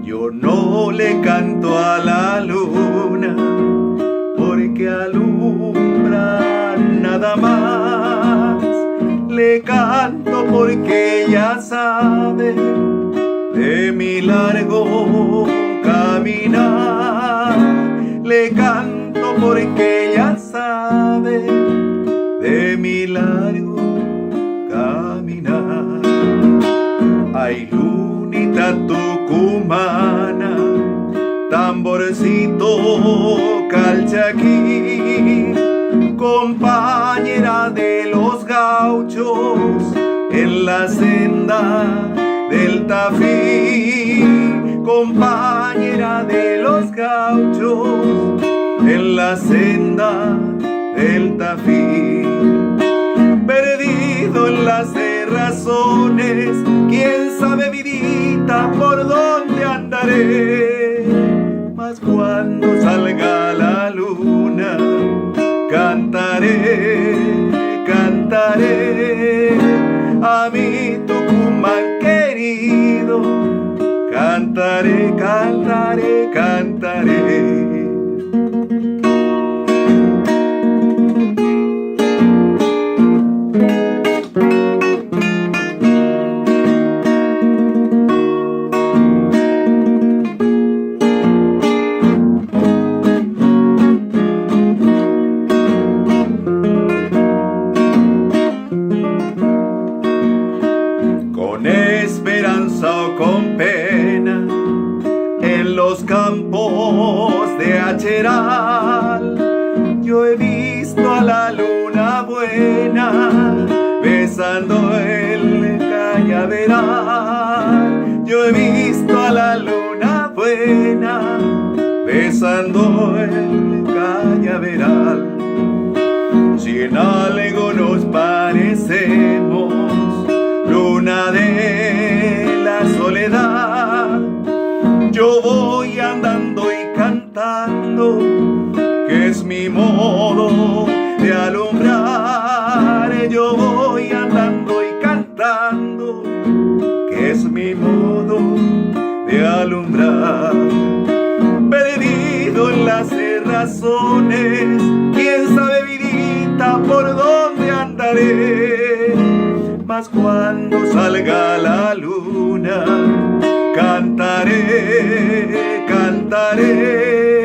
Yo no le canto a la luna porque alumbra nada más. Le canto porque ella sabe de mi largo caminar. Le canto porque ella sabe de mi largo caminar. Ay, lunita tucumana, tamborcito calchaquí, compañera de los gauchos en la senda del Tafí, compañera de los gauchos en la senda del Tafí. Perdido en las razones, quién sabe vidita por dónde andaré, mas cuando salga la luna cantaré, cantaré a mi Tucumán querido, cantaré, cantaré, cantaré. Con esperanza o con pena, en los campos de Acheral, yo he visto a la luna buena besando el cañaveral. Yo he visto a la luna buena besando el cañaveral. Si en algo nos parecemos, luna de la soledad, yo voy andando y cantando, que es mi modo de alumbrar. Yo voy andando y cantando, que es mi modo de alumbrar. Perdido en las razones, quién sabe vidita por dónde andaré, mas cuando salga la luna cantaré, cantaré